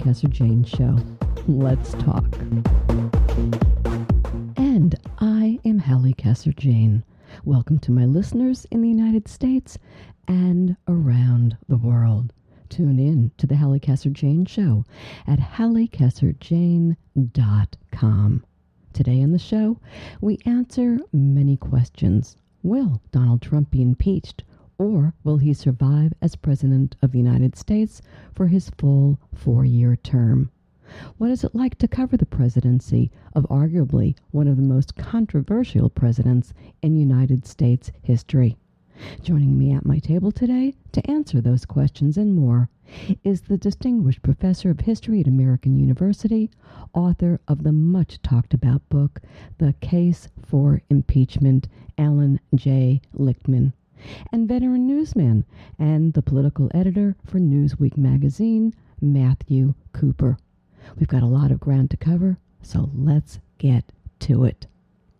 Casser-Jayne Show. Let's talk. And I am Halli Casser-Jayne. Welcome to my listeners in the United States and around the world. Tune in to the Halli Casser-Jayne Show at hallicasserjayne.com. Today on the show, we answer many questions. Will Donald Trump be impeached, or will he survive as President of the United States for his full 4-year term? What is it like to cover the presidency of arguably one of the most controversial presidents in United States history? Joining me at my table today to answer those questions and more is the distinguished professor of history at American University, author of the much talked about book, The Case for Impeachment, Allan J. Lichtman, and veteran newsman and the political editor for NEWSWEEK magazine, Matthew Cooper. We've got a lot of ground to cover, so let's get to it.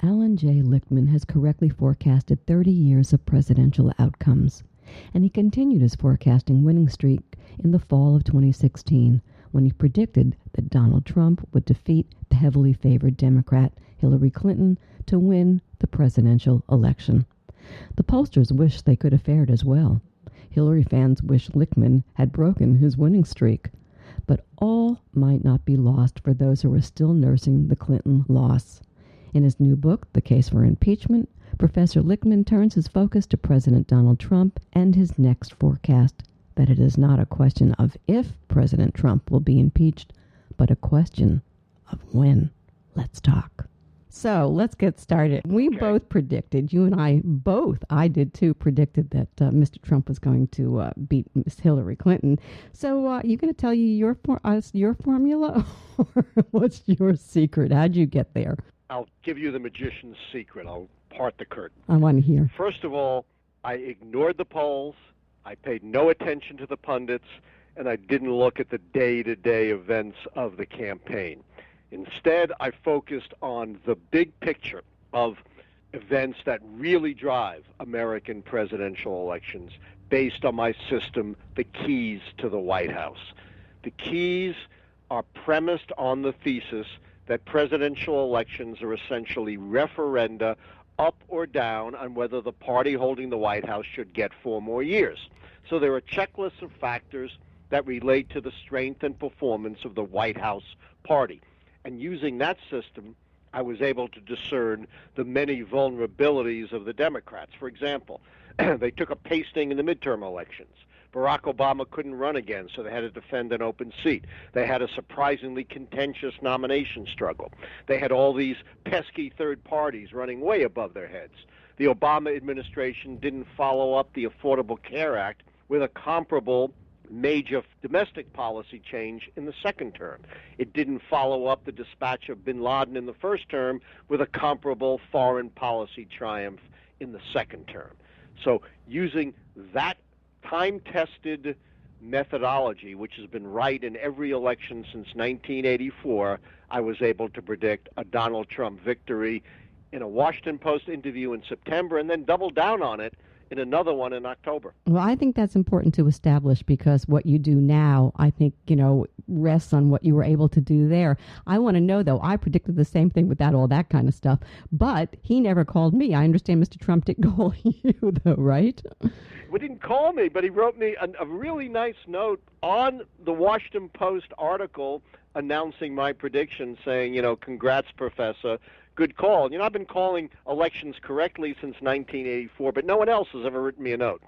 Allan J. Lichtman has correctly forecasted 30 years of presidential outcomes, and he continued his forecasting winning streak in the fall of 2016 when he predicted that Donald Trump would defeat the heavily favored Democrat Hillary Clinton to win the presidential election. The pollsters wish they could have fared as well. Hillary fans wish Lichtman had broken his winning streak. But all might not be lost for those who are still nursing the Clinton loss. In his new book, The Case for Impeachment, Professor Lichtman turns his focus to President Donald Trump and his next forecast, that it is not a question of if President Trump will be impeached, but a question of when. Let's talk. So let's get started. We both predicted, you and I both, I did too, predicted that Mr. Trump was going to beat Miss Hillary Clinton. So you going to tell your formula, or what's your secret? How'd you get there? I'll give you the magician's secret. I'll part the curtain. I want to hear. First of all, I ignored the polls. I paid no attention to the pundits, and I didn't look at the day-to-day events of the campaign. Instead, I focused on the big picture of events that really drive American presidential elections based on my system, the keys to the White House. The keys are premised on the thesis that presidential elections are essentially referenda up or down on whether the party holding the White House should get 4 more years. So there are checklists of factors that relate to the strength and performance of the White House party. And using that system, I was able to discern the many vulnerabilities of the Democrats. For example, they took a pasting in the midterm elections. Barack Obama couldn't run again, so they had to defend an open seat. They had a surprisingly contentious nomination struggle. They had all these pesky third parties running way above their heads. The Obama administration didn't follow up the Affordable Care Act with a comparable major domestic policy change in the second term. It didn't follow up the dispatch of bin Laden in the first term with a comparable foreign policy triumph in the second term. So using that time-tested methodology, which has been right in every election since 1984, I was able to predict a Donald Trump victory in a Washington Post interview in September and then double down on it in another one in October. Well, I think that's important to establish because what you do now, I think, rests on what you were able to do there. I want to know, though, I predicted the same thing without all that kind of stuff, but he never called me. I understand Mr. Trump didn't call you, though, right? He didn't call me, but he wrote me a really nice note on the Washington Post article announcing my prediction, saying, congrats, Professor. Good call. I've been calling elections correctly since 1984, but no one else has ever written me a note.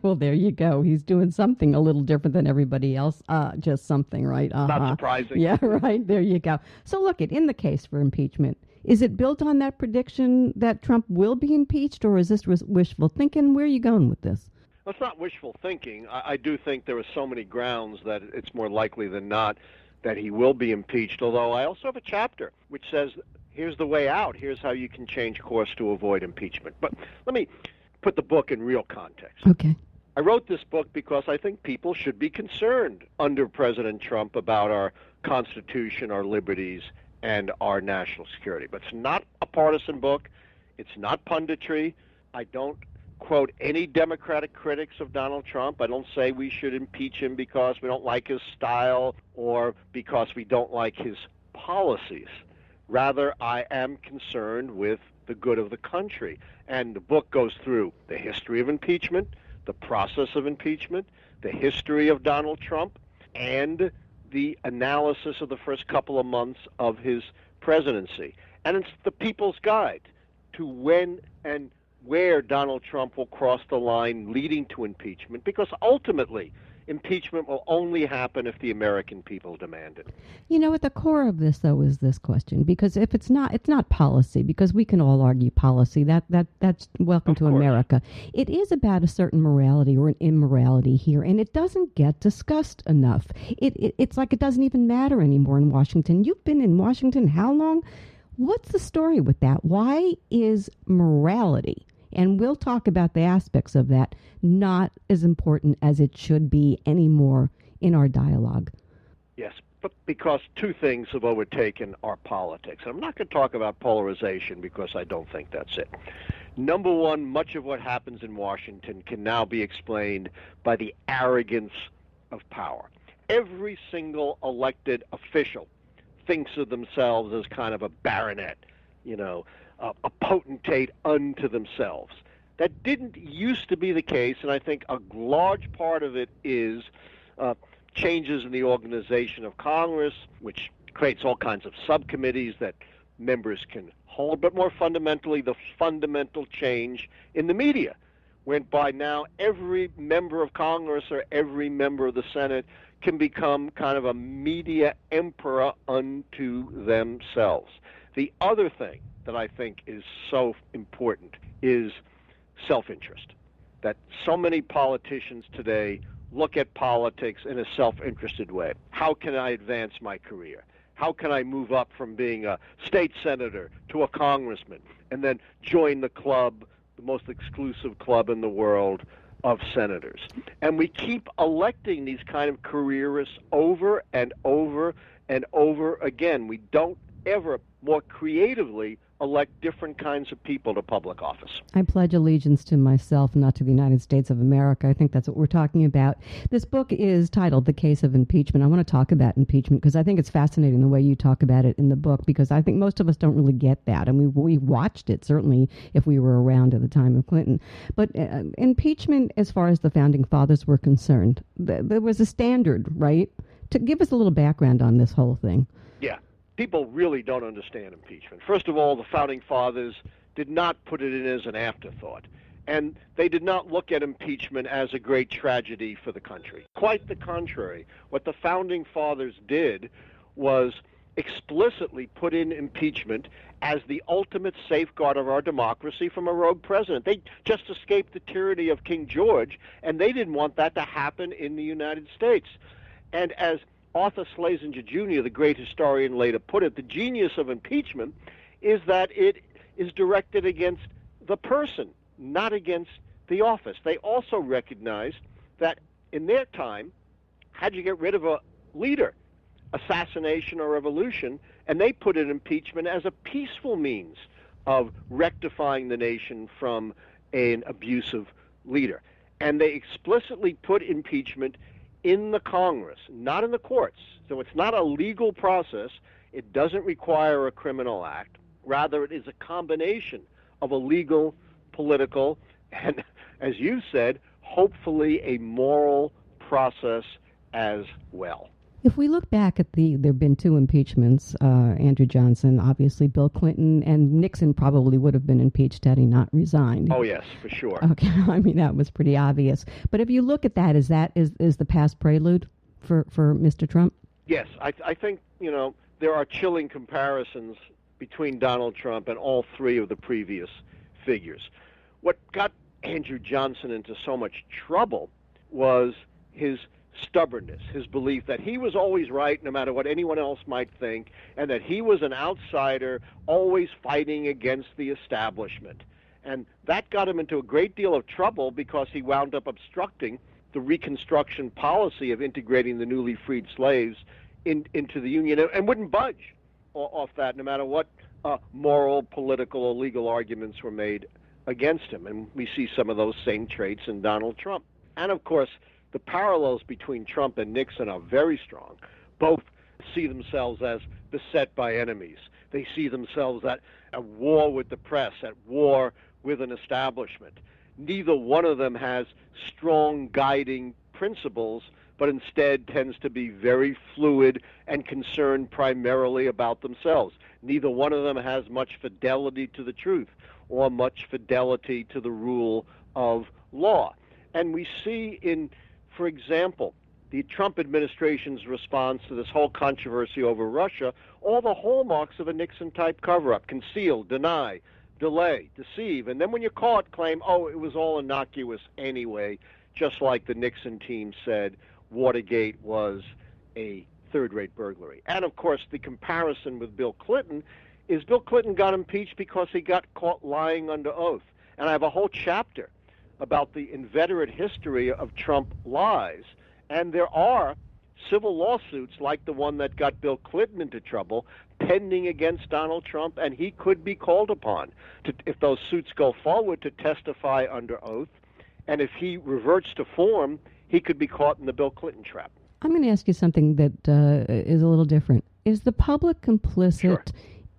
Well, there you go. He's doing something a little different than everybody else. Just something, right? Not surprising. Yeah, right. There you go. So look, in the case for impeachment, is it built on that prediction that Trump will be impeached, or is this wishful thinking? Where are you going with this? Well, it's not wishful thinking. I do think there are so many grounds that it's more likely than not that he will be impeached, although I also have a chapter which says here's the way out. Here's how you can change course to avoid impeachment. But let me put the book in real context. Okay. I wrote this book because I think people should be concerned under President Trump about our Constitution, our liberties, and our national security. But it's not a partisan book. It's not punditry. I don't quote any Democratic critics of Donald Trump. I don't say we should impeach him because we don't like his style or because we don't like his policies. Rather, I am concerned with the good of the country. And the book goes through the history of impeachment, the process of impeachment, the history of Donald Trump, and the analysis of the first couple of months of his presidency. And it's the people's guide to when and where Donald Trump will cross the line leading to impeachment, because ultimately impeachment will only happen if the American people demand it. You know, at the core of this, though, is this question, because if it's not policy, because we can all argue policy, that's welcome to America. It is about a certain morality or an immorality here, and it doesn't get discussed enough. It's like it doesn't even matter anymore in Washington. You've been in Washington how long? What's the story with that? Why is morality, and we'll talk about the aspects of that, not as important as it should be anymore in our dialogue? Yes, but because two things have overtaken our politics. I'm not going to talk about polarization because I don't think that's it. Number one, much of what happens in Washington can now be explained by the arrogance of power. Every single elected official thinks of themselves as kind of a baronet, a potentate unto themselves. That didn't used to be the case, and I think a large part of it is changes in the organization of Congress, which creates all kinds of subcommittees that members can hold, but more fundamentally, the fundamental change in the media, whereby now every member of Congress or every member of the Senate can become kind of a media emperor unto themselves. The other thing that I think is so important is self-interest, that so many politicians today look at politics in a self-interested way. How can I advance my career? How can I move up from being a state senator to a congressman and then join the club, the most exclusive club in the world of senators? And we keep electing these kind of careerists over and over and over again. We don't ever more creatively elect different kinds of people to public office. I pledge allegiance to myself, not to the United States of America. I think that's what we're talking about. This book is titled The Case of Impeachment. I want to talk about impeachment because I think it's fascinating the way you talk about it in the book, because I think most of us don't really get that. I mean, we watched it, certainly, if we were around at the time of Clinton. But impeachment, as far as the Founding Fathers were concerned, there was a standard, right? To give us a little background on this whole thing. Yeah. People really don't understand impeachment. First of all, the Founding Fathers did not put it in as an afterthought. And they did not look at impeachment as a great tragedy for the country. Quite the contrary. What the Founding Fathers did was explicitly put in impeachment as the ultimate safeguard of our democracy from a rogue president. They just escaped the tyranny of King George, and they didn't want that to happen in the United States. And as Arthur Schlesinger Jr., the great historian, later put it, the genius of impeachment is that it is directed against the person, not against the office. They also recognized that in their time, how'd you get rid of a leader, assassination or revolution, and they put in impeachment as a peaceful means of rectifying the nation from an abusive leader. And they explicitly put impeachment in the Congress, not in the courts. So it's not a legal process. It doesn't require a criminal act. Rather, it is a combination of a legal, political, and, as you said, hopefully a moral process as well. If we look back at there have been two impeachments, Andrew Johnson, obviously Bill Clinton, and Nixon probably would have been impeached had he not resigned. Oh, yes, for sure. Okay, I mean, that was pretty obvious. But if you look at that is the past prelude for Mr. Trump? Yes, I think, there are chilling comparisons between Donald Trump and all three of the previous figures. What got Andrew Johnson into so much trouble was his stubbornness, his belief that he was always right no matter what anyone else might think, and that he was an outsider always fighting against the establishment. And that got him into a great deal of trouble because he wound up obstructing the Reconstruction policy of integrating the newly freed slaves into the Union and wouldn't budge off that no matter what moral, political, or legal arguments were made against him. And we see some of those same traits in Donald Trump. And of course, the parallels between Trump and Nixon are very strong. Both see themselves as beset by enemies. They see themselves at war with the press, at war with an establishment. Neither one of them has strong guiding principles, but instead tends to be very fluid and concerned primarily about themselves. Neither one of them has much fidelity to the truth or much fidelity to the rule of law. And we see in, for example, the Trump administration's response to this whole controversy over Russia, all the hallmarks of a Nixon-type cover-up: conceal, deny, delay, deceive, and then when you're caught, claim, oh, it was all innocuous anyway, just like the Nixon team said Watergate was a third-rate burglary. And, of course, the comparison with Bill Clinton is Bill Clinton got impeached because he got caught lying under oath. And I have a whole chapter about the inveterate history of Trump lies. And there are civil lawsuits like the one that got Bill Clinton into trouble pending against Donald Trump, and he could be called upon, to, if those suits go forward, to testify under oath. And if he reverts to form, he could be caught in the Bill Clinton trap. I'm going to ask you something that is a little different. Is the public complicit Sure.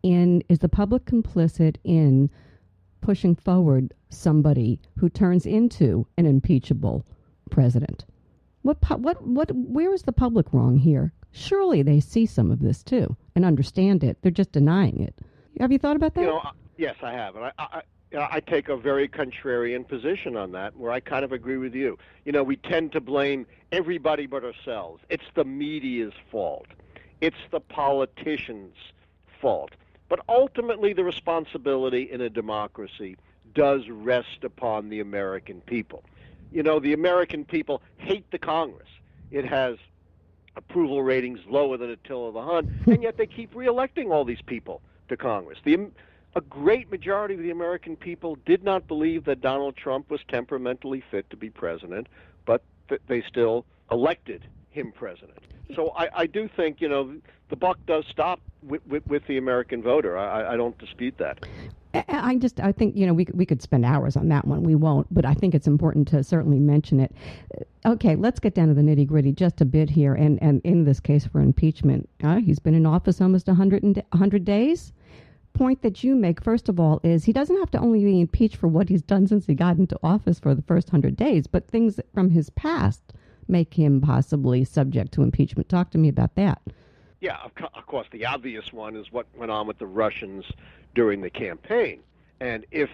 Is the public complicit in pushing forward somebody who turns into an impeachable president? Where is the public wrong here? Surely they see some of this too and understand it. They're just denying it. Have you thought about that? Yes, I have. And I take a very contrarian position on that, where I kind of agree with you. We tend to blame everybody but ourselves. It's the media's fault. It's the politicians' fault. But ultimately, the responsibility in a democracy does rest upon the American people. The American people hate the Congress. It has approval ratings lower than Attila the Hun, and yet they keep reelecting all these people to Congress. A great majority of the American people did not believe that Donald Trump was temperamentally fit to be president, but they still elected him president. So I do think, the buck does stop with the American voter. I don't dispute that. I think, we could spend hours on that one. We won't, but I think it's important to certainly mention it. Okay, let's get down to the nitty-gritty just a bit here. And in this case for impeachment, he's been in office almost 100 days. Point that you make, first of all, is he doesn't have to only be impeached for what he's done since he got into office for the first 100 days, but things from his past make him possibly subject to impeachment. Talk to me about that. Yeah, of course, the obvious one is what went on with the Russians during the campaign. And if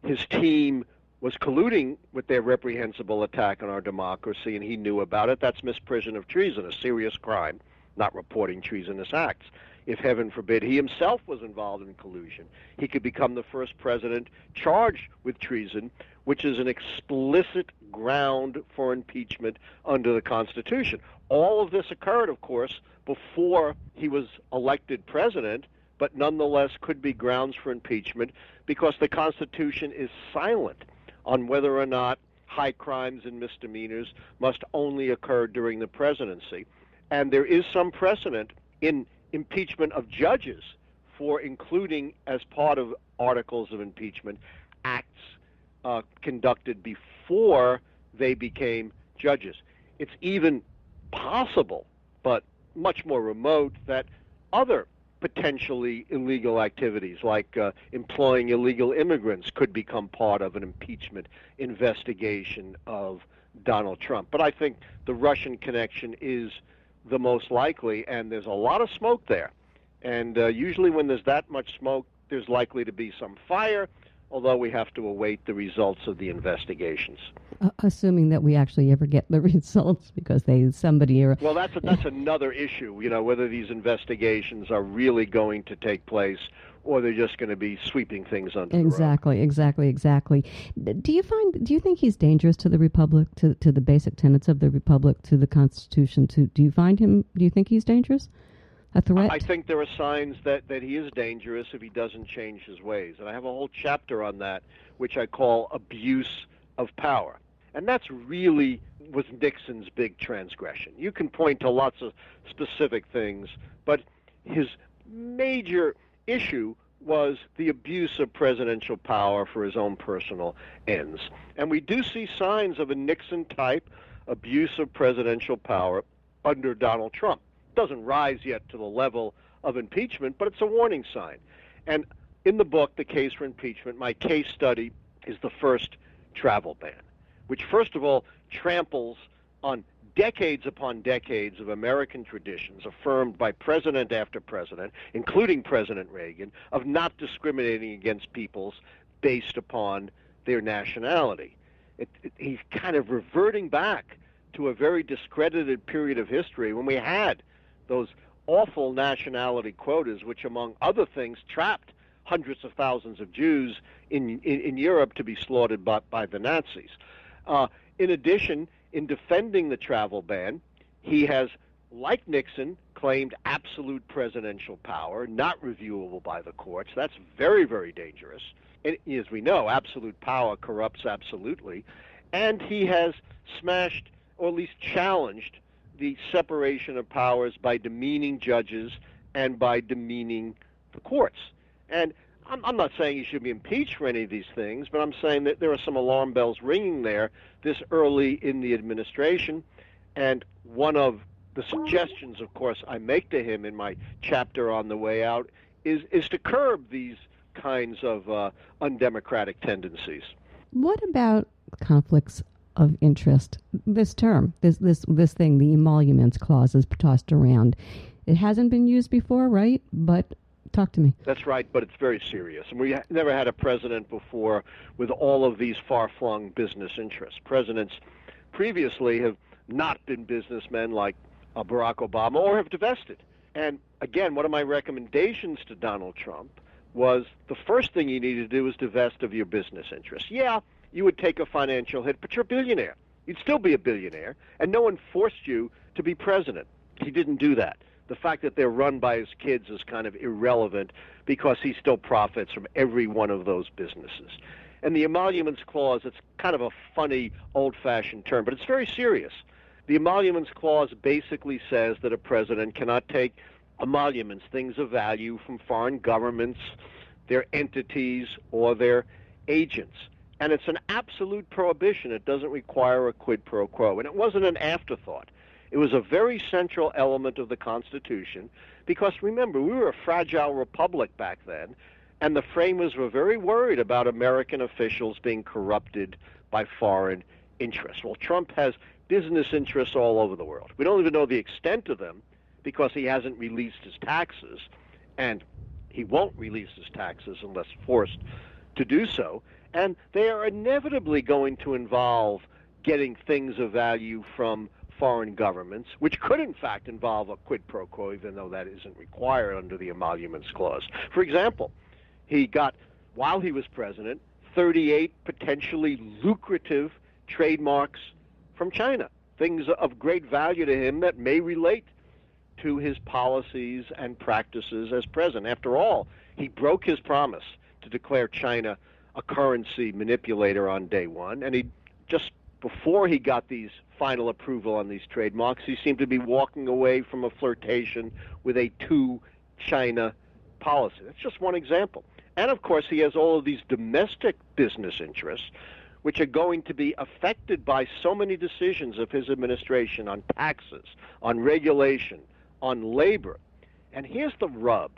his team was colluding with their reprehensible attack on our democracy and he knew about it, that's misprision of treason, a serious crime, not reporting treasonous acts. If, heaven forbid, he himself was involved in collusion, he could become the first president charged with treason, which is an explicit ground for impeachment under the Constitution. All of this occurred, of course, before he was elected president, but nonetheless could be grounds for impeachment because the Constitution is silent on whether or not high crimes and misdemeanors must only occur during the presidency. And there is some precedent in impeachment of judges for including as part of articles of impeachment acts conducted before they became judges. It's even possible, but much more remote, that other potentially illegal activities like employing illegal immigrants could become part of an impeachment investigation of Donald Trump. But I think the Russian connection is the most likely, and there's a lot of smoke there. And usually when there's that much smoke, there's likely to be some fire, although we have to await the results of the investigations. Assuming that we actually ever get the results, because somebody... Well, that's another issue, whether these investigations are really going to take place or they're just going to be sweeping things under the rug. Exactly. Do you think he's dangerous to the Republic, to the basic tenets of the Republic, to the Constitution? Do you think he's dangerous? A threat? I think there are signs that he is dangerous if he doesn't change his ways. And I have a whole chapter on that, which I call abuse of power. And that's really was Nixon's big transgression. You can point to lots of specific things, but his major issue was the abuse of presidential power for his own personal ends. And we do see signs of a Nixon-type abuse of presidential power under Donald Trump. It doesn't rise yet to the level of impeachment, but it's a warning sign. And in the book, The Case for Impeachment, my case study is the first travel ban, which first of all tramples on decades upon decades of American traditions affirmed by president after president, including President Reagan, of not discriminating against peoples based upon their nationality. He's kind of reverting back to a very discredited period of history when we had those awful nationality quotas, which, among other things, trapped hundreds of thousands of Jews in Europe to be slaughtered by the Nazis. In addition, in defending the travel ban, he has, like Nixon, claimed absolute presidential power, not reviewable by the courts. That's very, very dangerous. And as we know, absolute power corrupts absolutely. And he has smashed, or at least challenged, the separation of powers by demeaning judges and by demeaning the courts. And I'm not saying he should be impeached for any of these things, but I'm saying that there are some alarm bells ringing there this early in the administration. And one of the suggestions, of course, I make to him in my chapter on the way out is to curb these kinds of undemocratic tendencies. What about conflicts of interest? This term, this thing, the emoluments clause, is tossed around. It hasn't been used before, right? But talk to me. That's right, but it's very serious. And we never had a president before with all of these far-flung business interests. Presidents previously have not been businessmen like Barack Obama, or have divested. And again, one of my recommendations to Donald Trump was the first thing you need to do is divest of your business interests. Yeah, you would take a financial hit, but you're a billionaire. You'd still be a billionaire, and no one forced you to be president. He didn't do that. The fact that they're run by his kids is kind of irrelevant because he still profits from every one of those businesses. And the emoluments clause, it's kind of a funny, old-fashioned term, but it's very serious. The emoluments clause basically says that a president cannot take emoluments, things of value, from foreign governments, their entities, or their agents. And it's an absolute prohibition. It doesn't require a quid pro quo. And it wasn't an afterthought. It was a very central element of the Constitution because, remember, we were a fragile republic back then, and the framers were very worried about American officials being corrupted by foreign interests. Well, Trump has business interests all over the world. We don't even know the extent of them because he hasn't released his taxes, and he won't release his taxes unless forced to do so. And they are inevitably going to involve getting things of value from foreign governments, which could in fact involve a quid pro quo, even though that isn't required under the emoluments clause. For example, he got, while he was president, 38 potentially lucrative trademarks from China, things of great value to him that may relate to his policies and practices as president. After all, he broke his promise to declare China a currency manipulator on day one, and he just before he got these final approval on these trademarks, he seemed to be walking away from a flirtation with a two-China policy. That's just one example. And, of course, he has all of these domestic business interests, which are going to be affected by so many decisions of his administration on taxes, on regulation, on labor. And here's the rub.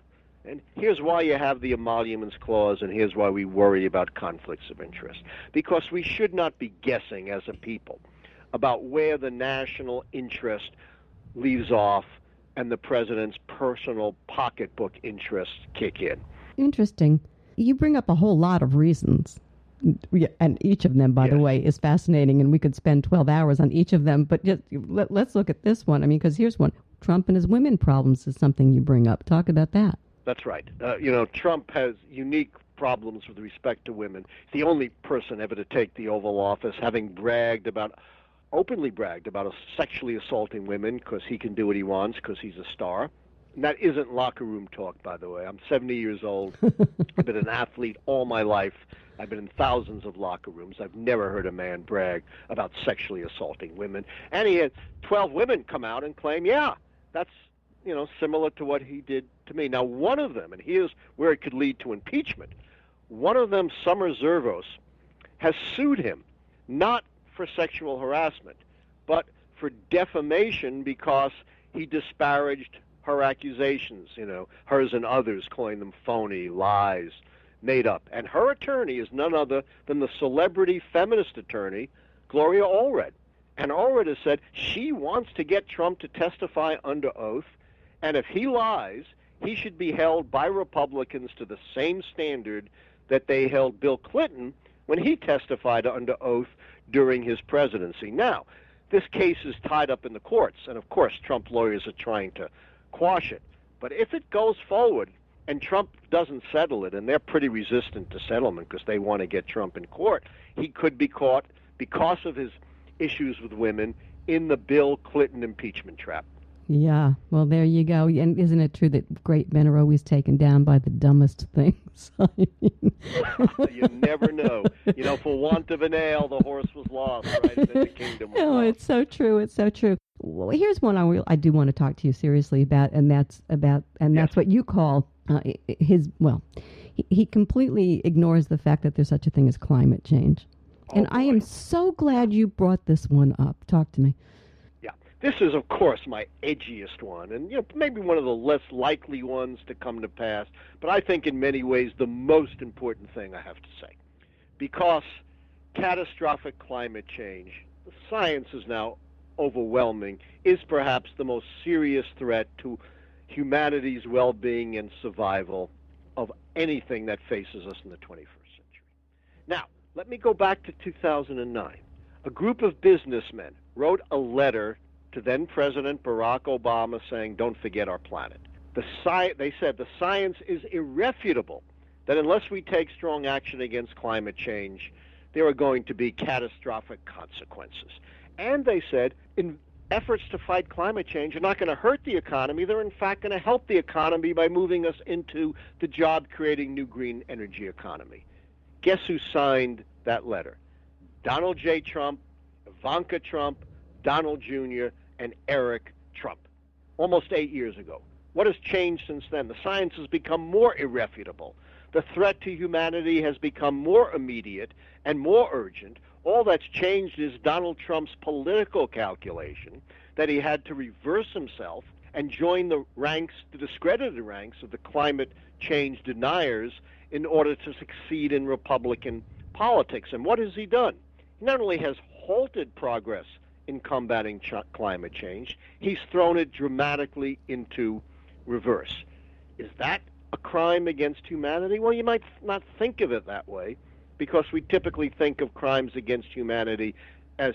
And here's why you have the emoluments clause, and here's why we worry about conflicts of interest. Because we should not be guessing as a people about where the national interest leaves off and the president's personal pocketbook interests kick in. Interesting. You bring up a whole lot of reasons. And each of them, by the way, is fascinating, and we could spend 12 hours on each of them. But just, let's look at this one. I mean, because here's one. Trump and his women problems is something you bring up. Talk about that. That's right. Trump has unique problems with respect to women. He's the only person ever to take the Oval Office, having openly bragged about sexually assaulting women because he can do what he wants because he's a star. And that isn't locker room talk, by the way. I'm 70 years old. I've been an athlete all my life. I've been in thousands of locker rooms. I've never heard a man brag about sexually assaulting women. And he had 12 women come out and claim, yeah, that's similar to what he did to me. Now, one of them, and here's where it could lead to impeachment, one of them, Summer Zervos, has sued him, not for sexual harassment, but for defamation because he disparaged her accusations, hers and others, calling them phony, lies, made up. And her attorney is none other than the celebrity feminist attorney, Gloria Allred. And Allred has said she wants to get Trump to testify under oath, and if he lies, he should be held by Republicans to the same standard that they held Bill Clinton when he testified under oath during his presidency. Now, this case is tied up in the courts, and of course Trump lawyers are trying to quash it. But if it goes forward and Trump doesn't settle it, and they're pretty resistant to settlement because they want to get Trump in court, he could be caught, because of his issues with women, in the Bill Clinton impeachment trap. Yeah, well, there you go. And isn't it true that great men are always taken down by the dumbest things? You never know. For want of a nail, the horse was lost, right? And then the kingdom was lost. It's so true. It's so true. Well, here's one I do want to talk to you seriously about, and that's what you call he completely ignores the fact that there's such a thing as climate change. And I am so glad you brought this one up. Talk to me. Yeah. This is, of course, my edgiest one, and maybe one of the less likely ones to come to pass, but I think in many ways the most important thing I have to say. Because catastrophic climate change, the science is now overwhelming, is perhaps the most serious threat to humanity's well-being and survival of anything that faces us in the 21st century. Now, let me go back to 2009. A group of businessmen wrote a letter to then President Barack Obama saying, don't forget our planet. They said the science is irrefutable that unless we take strong action against climate change, there are going to be catastrophic consequences. And they said, in efforts to fight climate change are not going to hurt the economy. They're in fact going to help the economy by moving us into the job-creating new green energy economy. Guess who signed that letter? Donald J. Trump, Ivanka Trump, Donald Jr., and Eric Trump, almost 8 years ago. What has changed since then? The science has become more irrefutable. The threat to humanity has become more immediate and more urgent. All that's changed is Donald Trump's political calculation that he had to reverse himself and join the discredited ranks of the climate change deniers in order to succeed in Republican politics. And what has he done? He not only has halted progress in combating climate change, he's thrown it dramatically into reverse. Is that a crime against humanity? Well, you might not think of it that way, because we typically think of crimes against humanity as,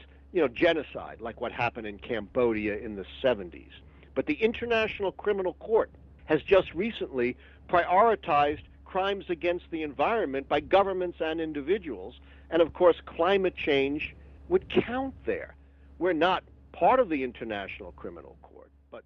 genocide, like what happened in Cambodia in the 70s. But the International Criminal Court has just recently prioritized crimes against the environment by governments and individuals, and of course climate change would count there. We're not part of the International Criminal Court, but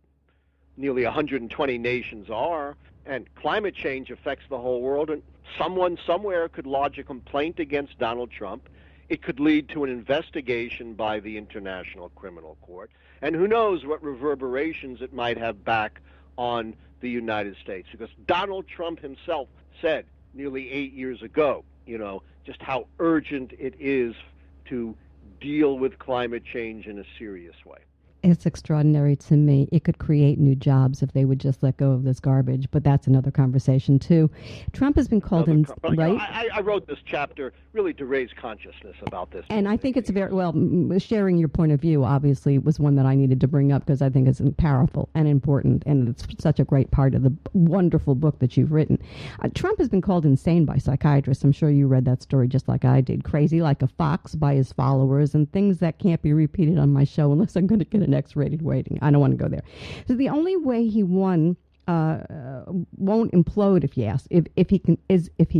nearly 120 nations are, and climate change affects the whole world, and someone somewhere could lodge a complaint against Donald Trump. It could lead to an investigation by the International Criminal Court, and who knows what reverberations it might have back on the United States, because Donald Trump himself said nearly 8 years ago, just how urgent it is to deal with climate change in a serious way. It's extraordinary to me. It could create new jobs if they would just let go of this garbage, but that's another conversation too. Trump has been called in, right? I wrote this chapter really to raise consciousness about this. And I think it's sharing your point of view obviously was one that I needed to bring up because I think it's powerful and important, and it's such a great part of the wonderful book that you've written. Trump has been called insane by psychiatrists. I'm sure you read that story just like I did. Crazy like a fox by his followers, and things that can't be repeated on my show unless I'm going to get an X-rated rating. I don't want to go there. So the only way he won't implode, if you ask, if he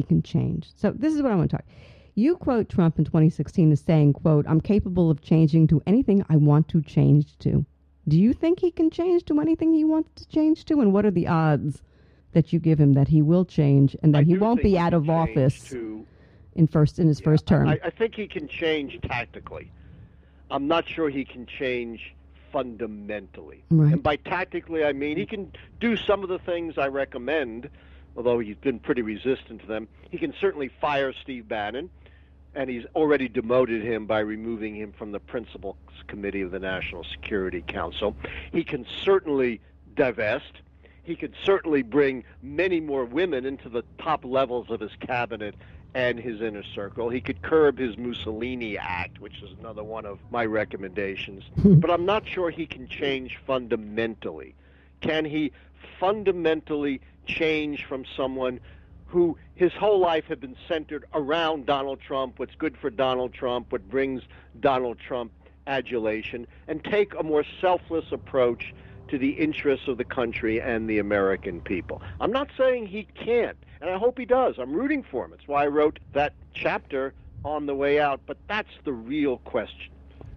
can change. So this is what I want to talk. You quote Trump in 2016 as saying, quote, "I'm capable of changing to anything I want to change to." Do you think he can change to anything he wants to change to? And what are the odds that you give him that he will change and that he won't be out of office in his first term? I think he can change tactically. I'm not sure he can change fundamentally. Right. And by tactically, I mean he can do some of the things I recommend, although he's been pretty resistant to them. He can certainly fire Steve Bannon, and he's already demoted him by removing him from the Principals Committee of the National Security Council. He can certainly divest. He could certainly bring many more women into the top levels of his cabinet and his inner circle. He could curb his Mussolini Act, which is another one of my recommendations. But I'm not sure he can change fundamentally. Can he fundamentally change from someone who his whole life had been centered around Donald Trump, what's good for Donald Trump, what brings Donald Trump adulation, and take a more selfless approach to the interests of the country and the American people? I'm not saying he can't, and I hope he does. I'm rooting for him. It's why I wrote that chapter on the way out, but that's the real question.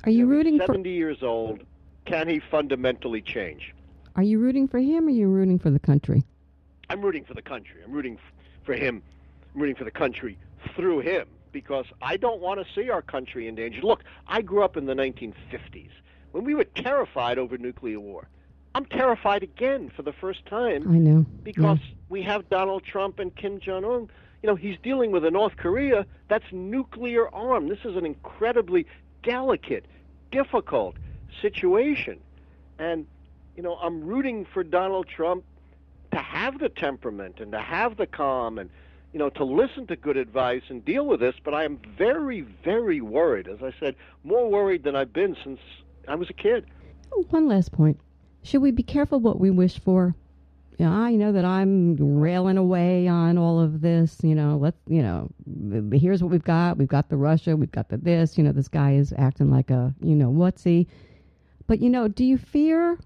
Are you rooting for... 70 years old, can he fundamentally change? Are you rooting for him, or are you rooting for the country? I'm rooting for the country. I'm rooting for him. I'm rooting for the country through him, because I don't want to see our country in danger. Look, I grew up in the 1950s when we were terrified over nuclear war. I'm terrified again for the first time. I know. Because we have Donald Trump and Kim Jong-un. You know, he's dealing with a North Korea that's nuclear armed. This is an incredibly delicate, difficult situation. And, you know, I'm rooting for Donald Trump to have the temperament and to have the calm and, you know, to listen to good advice and deal with this. But I am very, very worried. As I said, more worried than I've been since I was a kid. One last point. Should we be careful what we wish for? You know, I know that I'm railing away on all of this. You know, here's what we've got. We've got the Russia. We've got the this. You know, this guy is acting like a, whatsy. But, do you fear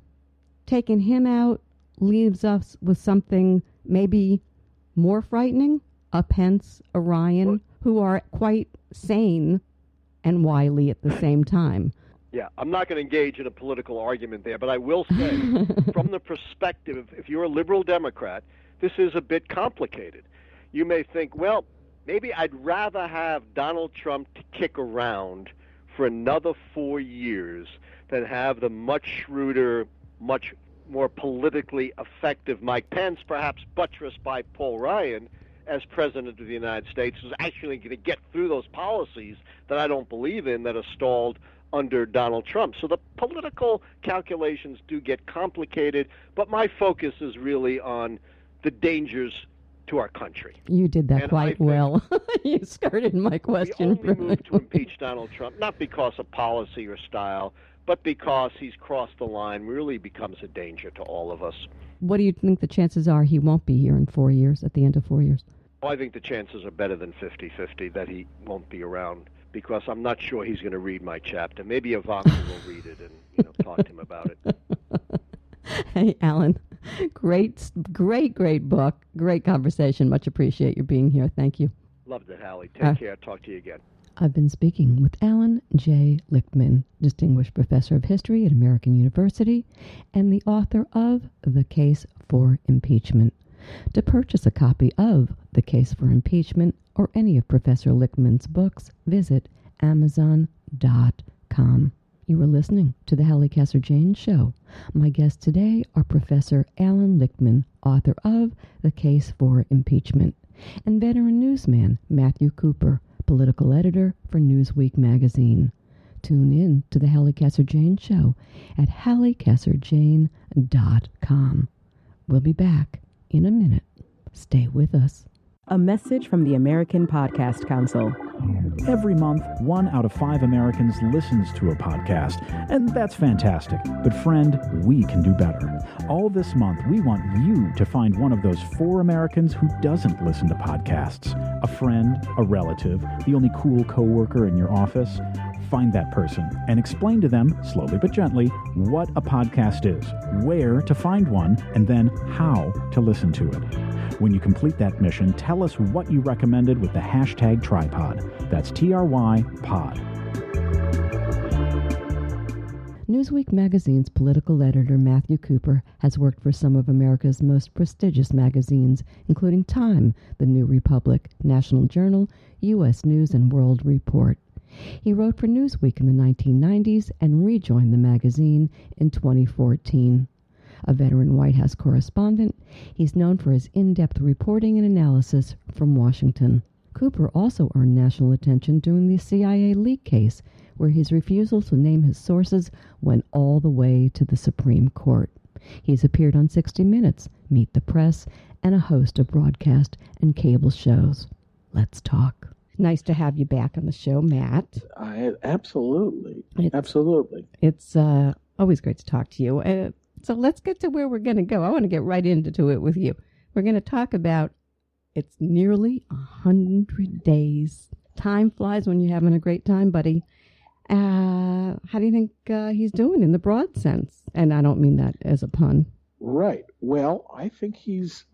taking him out leaves us with something maybe more frightening? A Pence, a Ryan, who are quite sane and wily at the same time. Yeah, I'm not going to engage in a political argument there, but I will say, from the perspective, if you're a liberal Democrat, this is a bit complicated. You may think, well, maybe I'd rather have Donald Trump to kick around for another 4 years than have the much shrewder, much more politically effective Mike Pence, perhaps buttressed by Paul Ryan, as President of the United States, who's actually going to get through those policies that I don't believe in that are stalled under Donald Trump. So the political calculations do get complicated, but my focus is really on the dangers to our country. You did that quite well. You skirted my question. We only moved to impeach Donald Trump, not because of policy or style, but because he's crossed the line, really becomes a danger to all of us. What do you think the chances are he won't be here in 4 years, at the end of 4 years? Well, I think the chances are better than 50-50 that he won't be around, because I'm not sure he's going to read my chapter. Maybe Ivanka will read it and talk to him about it. Hey, Allan, great book, great conversation. Much appreciate your being here. Thank you. Loved it, Halli. Take care. Talk to you again. I've been speaking with Allan J. Lichtman, Distinguished Professor of History at American University and the author of The Case for Impeachment. To purchase a copy of The Case for Impeachment or any of Professor Lichtman's books, visit Amazon.com. You are listening to the Halli Casser-Jayne Show. My guests today are Professor Allan Lichtman, author of The Case for Impeachment, and veteran newsman Matthew Cooper, political editor for NEWSWEEK magazine. Tune in to the Halli Casser-Jayne Show at hallicasserjayne.com. We'll be back in a minute. Stay with us. A message from the American Podcast Council. Every month, 1 out of 5 Americans listens to a podcast, and that's fantastic. But friend, we can do better. All this month, we want you to find one of those 4 Americans who doesn't listen to podcasts. A friend, a relative, the only cool coworker in your office. Find that person and explain to them, slowly but gently, what a podcast is, where to find one, and then how to listen to it. When you complete that mission, tell us what you recommended with the hashtag tripod. That's TRYPod. NEWSWEEK magazine's political editor Matthew Cooper has worked for some of America's most prestigious magazines, including Time, The New Republic, National Journal, U.S. News and World Report. He wrote for Newsweek in the 1990s and rejoined the magazine in 2014. A veteran White House correspondent, he's known for his in-depth reporting and analysis from Washington. Cooper also earned national attention during the CIA leak case, where his refusal to name his sources went all the way to the Supreme Court. He's appeared on 60 Minutes, Meet the Press, and a host of broadcast and cable shows. Let's talk. Nice to have you back on the show, Matt. Absolutely. Absolutely. It's always great to talk to you. So let's get to where we're going to go. I want to get right into it with you. We're going to talk about it's nearly 100 days. Time flies when you're having a great time, buddy. How do you think he's doing in the broad sense? And I don't mean that as a pun. Right. Well, I think he's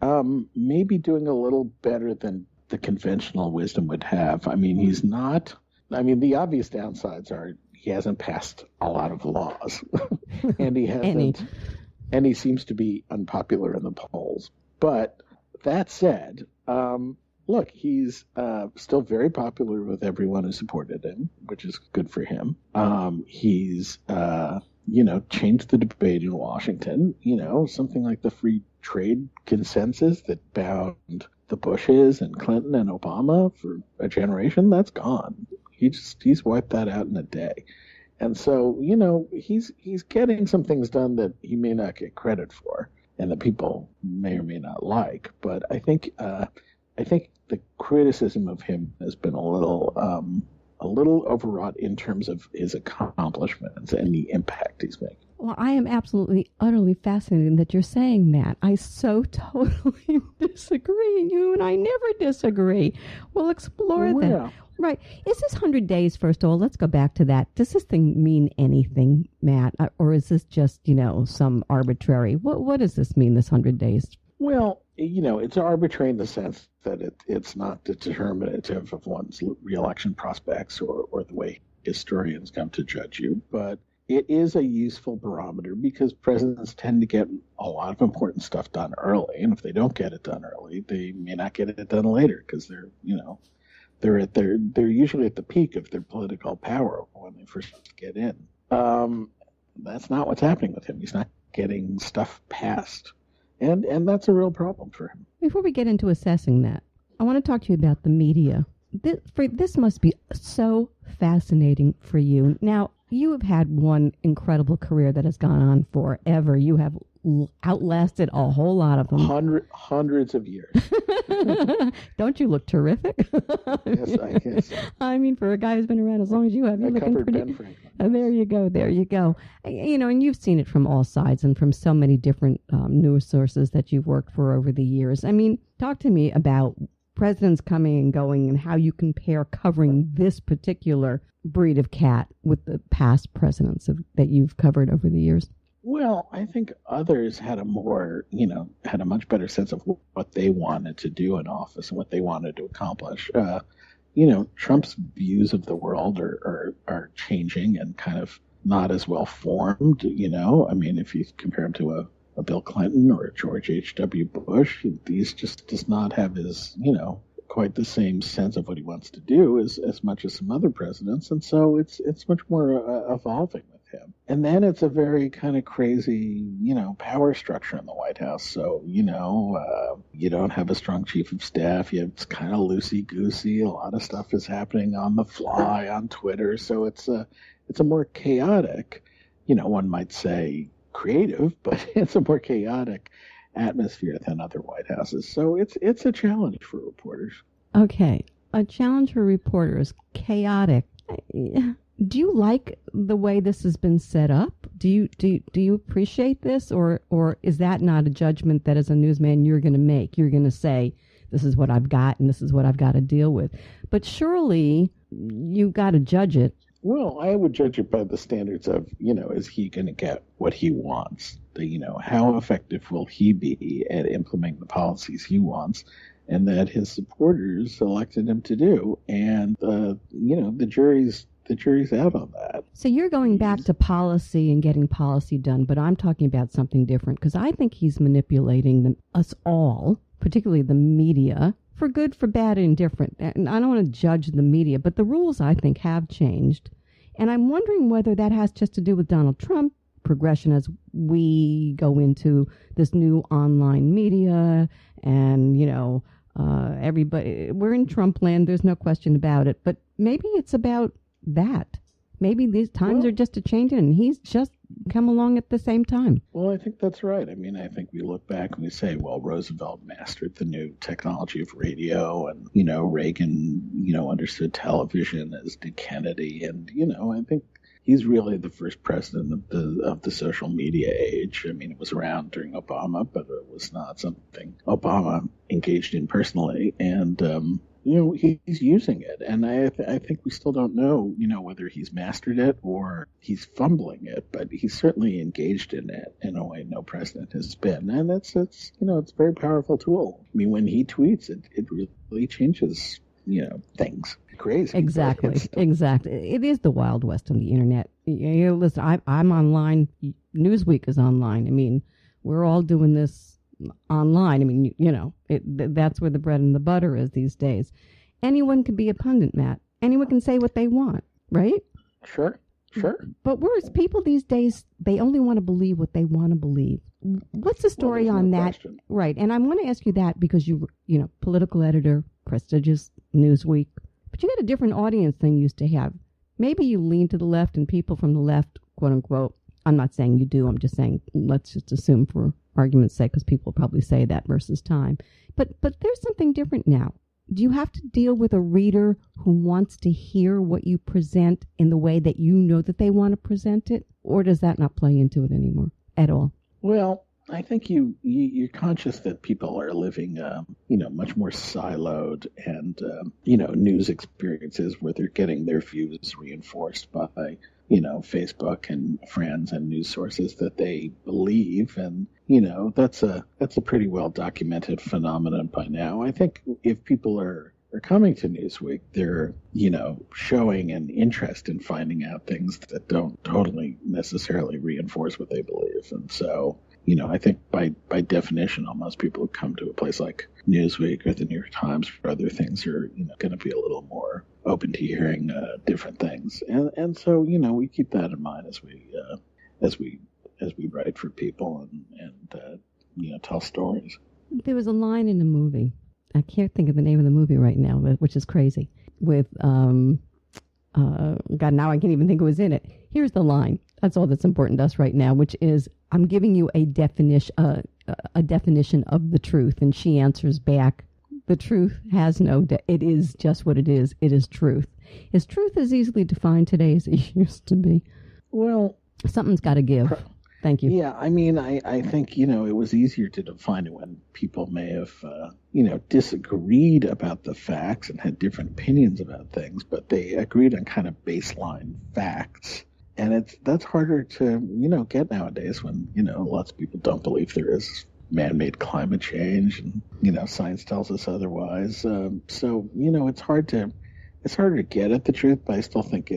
maybe doing a little better than the conventional wisdom would have. I mean, he's not. I mean, the obvious downsides are he hasn't passed a lot of laws, and he hasn't, and he seems to be unpopular in the polls. But that said, look, he's still very popular with everyone who supported him, which is good for him. He's changed the debate in Washington. Something like the free trade consensus that bound the Bushes and Clinton and Obama for a generation, that's gone. He's wiped that out in a day. And so, he's getting some things done that he may not get credit for and that people may or may not like. But I think the criticism of him has been a little overwrought in terms of his accomplishments and the impact he's making. Well, I am absolutely, utterly fascinated that you're saying that. I so totally disagree. You and I never disagree. We'll explore that. Right. Is this 100 days, first of all? Let's go back to that. Does this thing mean anything, Matt? Or is this just, some arbitrary? What does this mean, this 100 days? Well, it's arbitrary in the sense that it's not determinative of one's reelection prospects or the way historians come to judge you. But it is a useful barometer because presidents tend to get a lot of important stuff done early. And if they don't get it done early, they may not get it done later because they're usually at the peak of their political power when they first get in. That's not what's happening with him. He's not getting stuff passed. And that's a real problem for him. Before we get into assessing that, I want to talk to you about the media. This must be so fascinating for you. Now, you have had one incredible career that has gone on forever. You have outlasted a whole lot of them. Hundreds of years. Don't you look terrific? Yes, I guess. I mean, for a guy who's been around as long as you have, you're looking pretty. There you go. And you've seen it from all sides and from so many different news sources that you've worked for over the years. I mean, talk to me about presidents coming and going and how you compare covering this particular breed of cat with the past presidents that you've covered over the years. Well, I think others had a much better sense of what they wanted to do in office and what they wanted to accomplish. Trump's views of the world are changing and kind of not as well formed. I mean, if you compare him to a Bill Clinton or a George H.W. Bush, these just does not have his, quite the same sense of what he wants to do as much as some other presidents. And so it's much more evolving with him. And then it's a very kind of crazy, power structure in the White House. So, you don't have a strong chief of staff. It's kind of loosey-goosey. A lot of stuff is happening on the fly on Twitter. So it's a more chaotic, one might say creative, but it's a more chaotic atmosphere than other White Houses. So it's a challenge for reporters. Okay. A challenge for reporters. Chaotic. Do you like the way this has been set up? Do you appreciate this, or is that not a judgment that as a newsman you're going to make? You're going to say, this is what I've got and this is what I've got to deal with. But surely you've got to judge it. Well, I would judge it by the standards of, is he going to get what he wants? How effective will he be at implementing the policies he wants and that his supporters elected him to do? And, the jury's out on that. So you're going back to policy and getting policy done, but I'm talking about something different because I think he's manipulating us all, particularly the media, for good, for bad, and indifferent. And I don't want to judge the media, but the rules, I think, have changed. And I'm wondering whether that has just to do with Donald Trump progression as we go into this new online media and, everybody, we're in Trump land, there's no question about it. But maybe it's about that. Maybe these times are just changing and he's just come along at the same time. Well, I think that's right. I mean, I think we look back and we say, well, Roosevelt mastered the new technology of radio and, Reagan, understood television, as did Kennedy. And, I think he's really the first president of the social media age. I mean, it was around during Obama, but it was not something Obama engaged in personally. And, he's using it. And I think we still don't know, whether he's mastered it or he's fumbling it, but he's certainly engaged in it in a way no president has been. And it's a very powerful tool. I mean, when he tweets, it really changes, things. Crazy. Exactly. It is the Wild West on the internet. Listen, I'm online. NEWSWEEK is online. I mean, we're all doing this online. I mean, that's where the bread and the butter is these days. Anyone can be a pundit, Matt. Anyone can say what they want, right? Sure. But whereas people these days, they only want to believe what they want to believe. What's the story on that? Question. Right. And I want to ask you that because political editor, prestigious NEWSWEEK, but you got a different audience than you used to have. Maybe you lean to the left and people from the left, quote unquote, I'm not saying you do, I'm just saying, let's just assume for argument's sake, because people probably say that versus time. But there's something different now. Do you have to deal with a reader who wants to hear what you present in the way that you know that they want to present it? Or does that not play into it anymore at all? Well, I think you're conscious that people are living, much more siloed and, news experiences where they're getting their views reinforced by, Facebook and friends and news sources that they believe. And, that's a pretty well documented phenomenon by now. I think if people are coming to NEWSWEEK, they're, showing an interest in finding out things that don't totally necessarily reinforce what they believe. And so, I think by definition, almost people who come to a place like NEWSWEEK or the New York Times or other things are, going to be a little more open to hearing different things. And so, we keep that in mind as we write for people and tell stories. There was a line in the movie. I can't think of the name of the movie right now, which is crazy. With God, now I can't even think who was in it. Here's the line. That's all that's important to us right now, which is, I'm giving you a definition of the truth. And she answers back, the truth has it is just what it is. It is truth. Is truth as easily defined today as it used to be? Well, something's got to give. Thank you. Yeah, I mean, I think, it was easier to define it when people may have, disagreed about the facts and had different opinions about things, but they agreed on kind of baseline facts. And that's harder to, get nowadays when, lots of people don't believe there is man-made climate change and, science tells us otherwise. So, it's harder to get at the truth, but I still think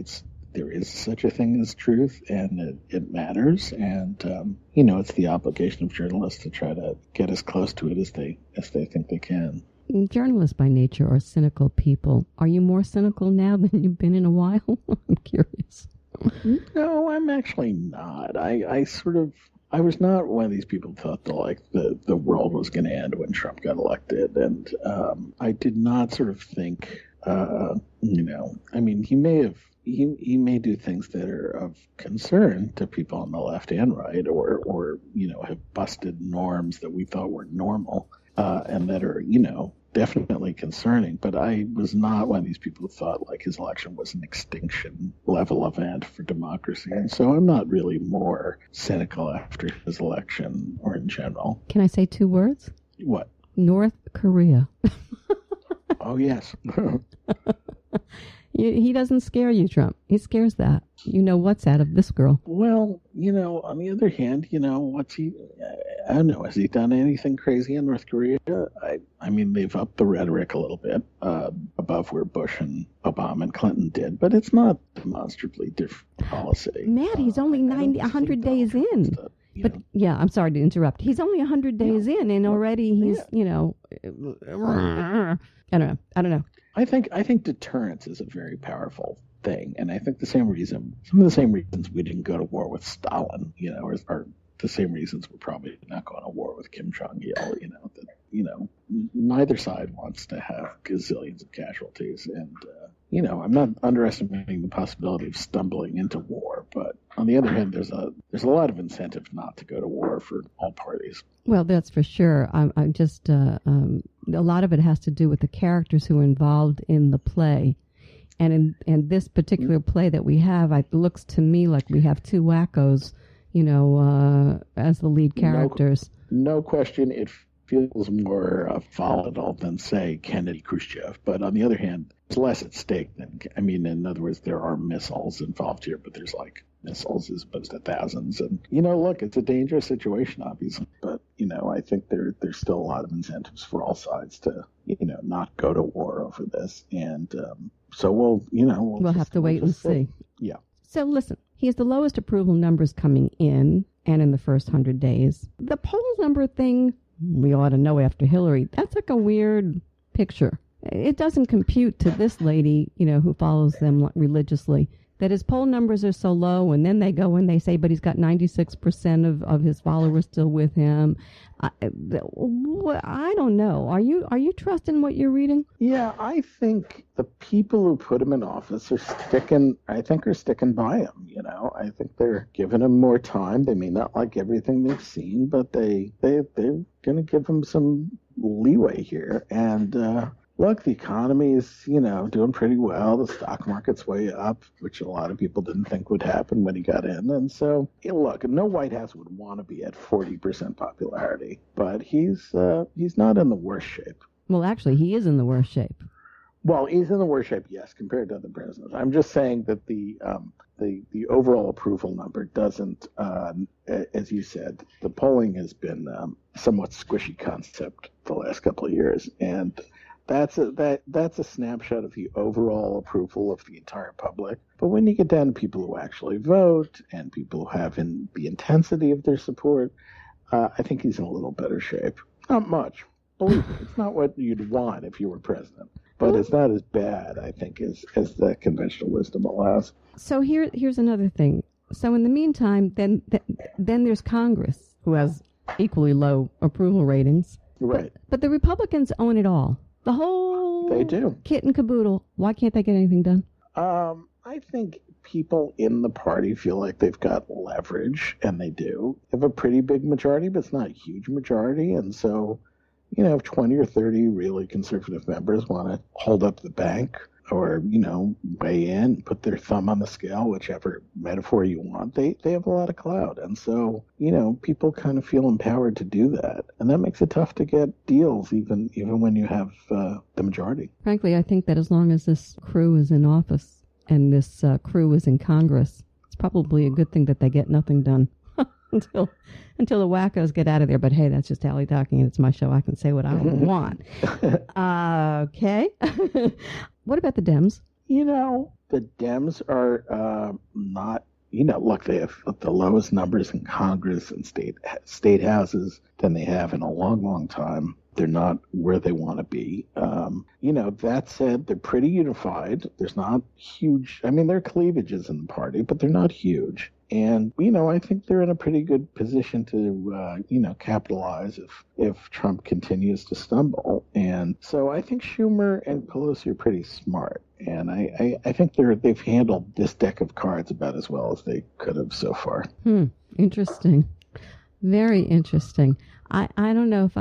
there is such a thing as truth, and it matters. And, it's the obligation of journalists to try to get as close to it as they think they can. Journalists by nature are cynical people. Are you more cynical now than you've been in a while? I'm curious. No, I'm actually not. I was not one of these people who thought the world was going to end when Trump got elected. And I did not sort of think, I mean, he may do things that are of concern to people on the left and right, or have busted norms that we thought were normal, and that are, definitely concerning. But I was not one of these people who thought his election was an extinction level event for democracy. And so I'm not really more cynical after his election or in general. Can I say 2 words? What? North Korea. Oh, yes. He doesn't scare you, Trump. He scares that. What's out of this girl. Well, on the other hand, what's he... I don't know. Has he done anything crazy in North Korea? I mean, they've upped the rhetoric a little bit above where Bush and Obama and Clinton did, but it's not demonstrably different policy. Matt, he's only 100 days in. But yeah, I'm sorry to interrupt. He's only 100 days in, and already he's, I don't know. I think deterrence is a very powerful thing, and I think some of the same reasons we didn't go to war with Stalin, are the same reasons we're probably not going to war with Kim Jong-il. Neither side wants to have gazillions of casualties, and I'm not underestimating the possibility of stumbling into war, but on the other hand, there's a lot of incentive not to go to war for all parties. Well, that's for sure. I'm just a lot of it has to do with the characters who are involved in the play. And in this particular play that we have, it looks to me like we have two wackos, as the lead characters. No question, it feels more volatile than, say, Kennedy Khrushchev. But on the other hand, there's less at stake than, in other words, there are missiles involved here, but there's like missiles as opposed to thousands. And, look, it's a dangerous situation, obviously. But, I think there's still a lot of incentives for all sides to, not go to war over this. And so we'll have to wait and see. Yeah. So listen, he has the lowest approval numbers coming in and in the first 100 days. The poll number thing, we ought to know after Hillary, that's like a weird picture. It doesn't compute to this lady, who follows them religiously, that his poll numbers are so low, and then they go and they say, but he's got 96% of his followers still with him. I don't know. Are you trusting what you're reading? Yeah, I think the people who put him in office are sticking by him. I think they're giving him more time. They may not like everything they've seen, but they're going to give him some leeway here. And look, the economy is, doing pretty well. The stock market's way up, which a lot of people didn't think would happen when he got in. And so, look, no White House would want to be at 40% popularity, but he's not in the worst shape. Well, actually, he is in the worst shape. Well, he's in the worst shape, yes, compared to other presidents. I'm just saying that the overall approval number doesn't, as you said, the polling has been somewhat squishy concept the last couple of years, and that's a snapshot of the overall approval of the entire public. But when you get down to people who actually vote and people who have the intensity of their support, I think he's in a little better shape. Not much. Believe me, it's not what you'd want if you were president. But it's not as bad, I think, as the conventional wisdom allows. So here's another thing. So in the meantime, then there's Congress, who has equally low approval ratings. Right. But the Republicans own it all. The whole they do. Kit and caboodle. Why can't they get anything done? I think people in the party feel like they've got leverage, and they do. They have a pretty big majority, but it's not a huge majority. And so, if 20 or 30 really conservative members want to hold up the bank or, weigh in, put their thumb on the scale, whichever metaphor you want, they have a lot of clout. And so, people kind of feel empowered to do that. And that makes it tough to get deals, even when you have the majority. Frankly, I think that as long as this crew is in office and this crew is in Congress, it's probably a good thing that they get nothing done until the wackos get out of there. But hey, that's just Halli talking, and it's my show. I can say what I want. Okay. What about the Dems? The Dems are not, look, they have the lowest numbers in Congress and state houses than they have in a long, long time. They're not where they want to be. That said, they're pretty unified. There's not huge, there are cleavages in the party, but they're not huge. And, I think they're in a pretty good position to, capitalize if Trump continues to stumble. And so I think Schumer and Pelosi are pretty smart. And I think they've handled this deck of cards about as well as they could have so far. Interesting. Very interesting. I don't know if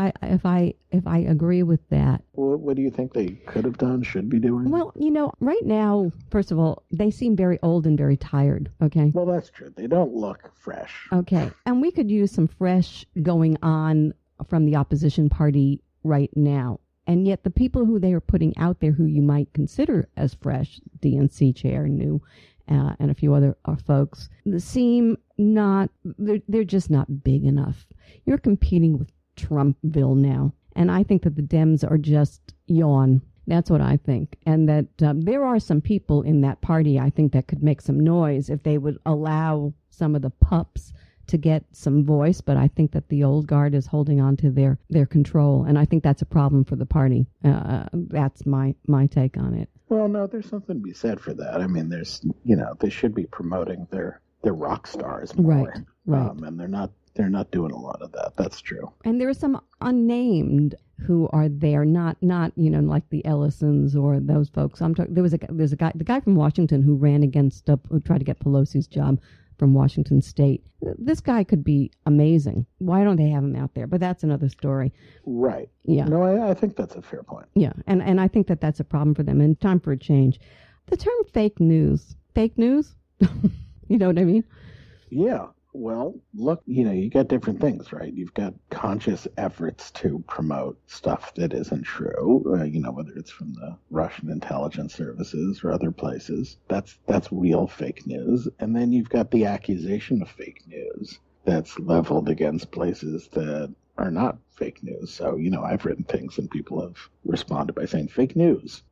I agree with that. What do you think they could have done, should be doing? Well, right now, first of all, they seem very old and very tired, okay? Well, that's true. They don't look fresh. Okay. And we could use some fresh going on from the opposition party right now. And yet the people who they are putting out there who you might consider as fresh, DNC chair, new, and a few other folks, seem not, they're just not big enough. You're competing with Trumpville now. And I think that the Dems are just yawn. That's what I think. And that there are some people in that party, I think, that could make some noise if they would allow some of the pups to get some voice, but I think that the old guard is holding on to their control, and I think that's a problem for the party. That's my take on it. Well, no, there's something to be said for that. I mean, they should be promoting their rock stars more, right. And they're not doing a lot of that. That's true. And there are some unnamed who are there, not like the Ellisons or those folks. I'm talking. There's a guy, the guy from Washington who ran against, who tried to get Pelosi's job from Washington State. This guy could be amazing. Why don't they have him out there? But that's another story. Right. Yeah. No, I think that's a fair point. Yeah, and I think that that's a problem for them. And time for a change. The term fake news. Fake news? You know what I mean? Yeah. Well, look, you got different things, right? You've got conscious efforts to promote stuff that isn't true, whether it's from the Russian intelligence services or other places. That's real fake news. And then you've got the accusation of fake news that's leveled against places that are not fake news. So, I've written things and people have responded by saying fake news,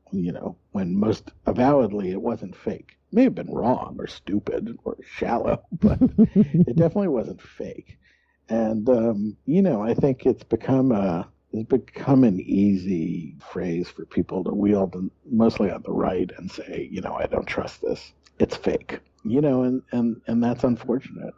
when most avowedly it wasn't fake. It may have been wrong or stupid or shallow, but it definitely wasn't fake. And, I think it's become an easy phrase for people to wield, mostly on the right, and say, I don't trust this. It's fake. And that's unfortunate,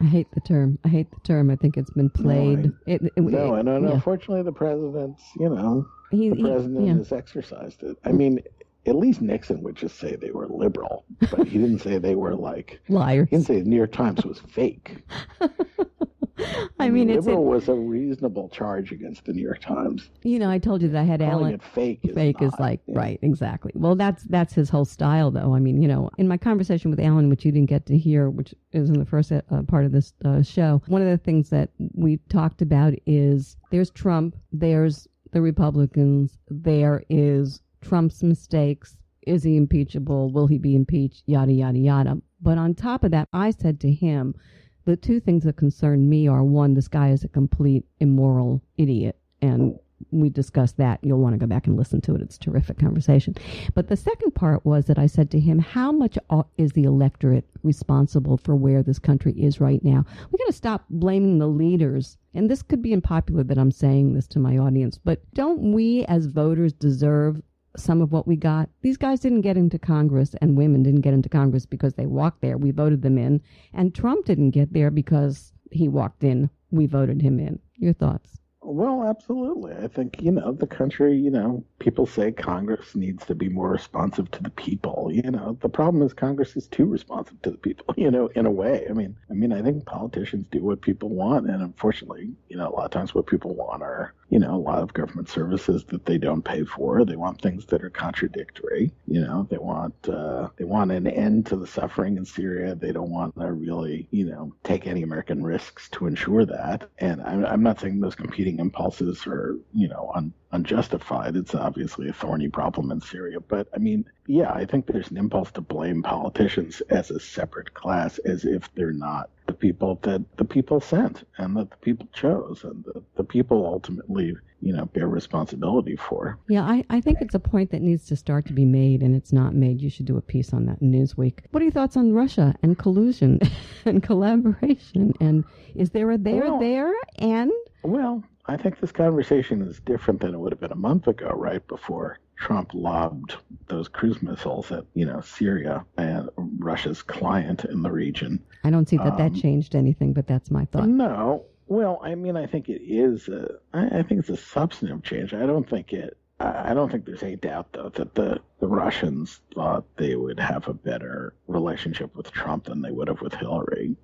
I hate the term. I think it's been played. Unfortunately, the president's, the president has exercised it. I mean, at least Nixon would just say they were liberal, but he didn't say they were like liars. He didn't say the New York Times was fake. Liberal was a reasonable charge against the New York Times. I told you that I had Calling Allan. It fake is like right, exactly. Well, that's his whole style, though. I mean, in my conversation with Allan, which you didn't get to hear, which is in the first part of this show, one of the things that we talked about is there's Trump, there's the Republicans, there is Trump's mistakes. Is he impeachable? Will he be impeached? Yada, yada, yada. But on top of that, I said to him, the two things that concern me are, one, this guy is a complete immoral idiot. And we discussed that. You'll want to go back and listen to it. It's a terrific conversation. But the second part was that I said to him, how much is the electorate responsible for where this country is right now? We got to stop blaming the leaders. And this could be unpopular that I'm saying this to my audience, but don't we as voters deserve some of what we got? These guys didn't get into Congress, and women didn't get into Congress because they walked there. We voted them in. And Trump didn't get there because he walked in. We voted him in. Your thoughts? Well, absolutely. I think, the country, people say Congress needs to be more responsive to the people. The problem is Congress is too responsive to the people, in a way. I mean, I think politicians do what people want. And unfortunately, a lot of times what people want are, a lot of government services that they don't pay for. They want things that are contradictory. They want an end to the suffering in Syria. They don't want to really, take any American risks to ensure that. And I'm not saying those competing impulses are, unjustified. It's obviously a thorny problem in Syria. But I mean, yeah, I think there's an impulse to blame politicians as a separate class, as if they're not the people that the people sent and that the people chose and that the people ultimately, bear responsibility for. Yeah, I think it's a point that needs to start to be made, and it's not made. You should do a piece on that in Newsweek. What are your thoughts on Russia and collusion and collaboration? And is there a there? And? Well, I think this conversation is different than it would have been a month ago, right before Trump lobbed those cruise missiles at, Syria and Russia's client in the region. I don't see that changed anything, but that's my thought. No. Well, I mean, I think it is. I think it's a substantive change. I don't think there's any doubt, though, that the Russians thought they would have a better relationship with Trump than they would have with Hillary.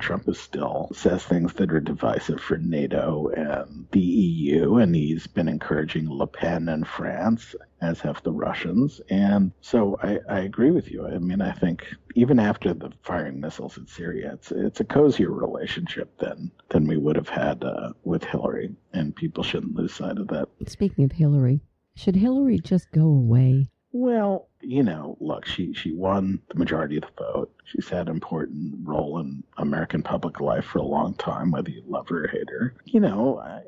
Trump still says things that are divisive for NATO and the EU, and he's been encouraging Le Pen in France, as have the Russians. And so I agree with you. I mean, I think even after the firing missiles in Syria, it's a cozier relationship than we would have had with Hillary, and people shouldn't lose sight of that. Speaking of Hillary, should Hillary just go away? Well, look, she won the majority of the vote. She's had an important role in American public life for a long time, whether you love her or hate her.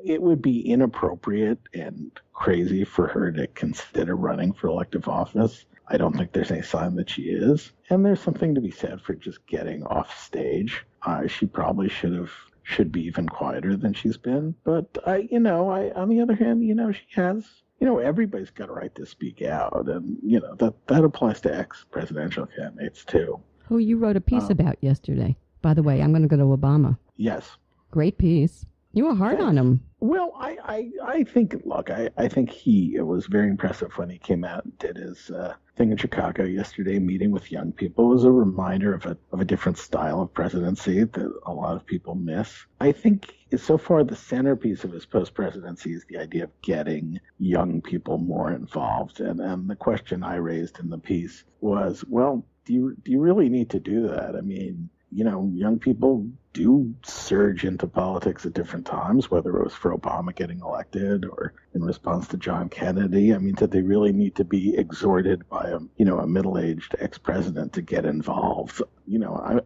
It would be inappropriate and crazy for her to consider running for elective office. I don't think there's any sign that she is. And there's something to be said for just getting off stage. She probably should be even quieter than she's been. But on the other hand, she has. Everybody's got a right to speak out, and that applies to ex-presidential candidates too. Who you wrote a piece about yesterday. By the way, I'm going to go to Obama. Yes. Great piece. You were hard on him. Well, I think, look, I think it was very impressive when he came out and did his thing in Chicago yesterday, meeting with young people. It was a reminder of a different style of presidency that a lot of people miss. I think so far the centerpiece of his post-presidency is the idea of getting young people more involved. And the question I raised in the piece was, well, do you really need to do that? I mean, young people do surge into politics at different times, whether it was for Obama getting elected or in response to John Kennedy. I mean, did they really need to be exhorted by a middle-aged ex-president to get involved?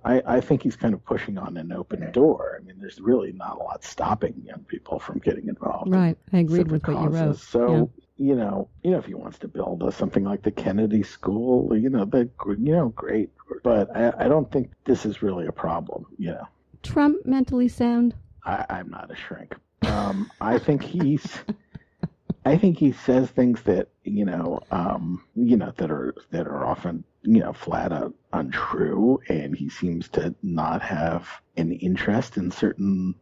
I think he's kind of pushing on an open door. I mean, there's really not a lot stopping young people from getting involved. Right. I agreed with what you wrote. So, if he wants to build something like the Kennedy School, great. But I don't think this is really a problem, Trump mentally sound? I'm not a shrink. I think he says things that that are often flat out untrue, and he seems to not have an interest in certain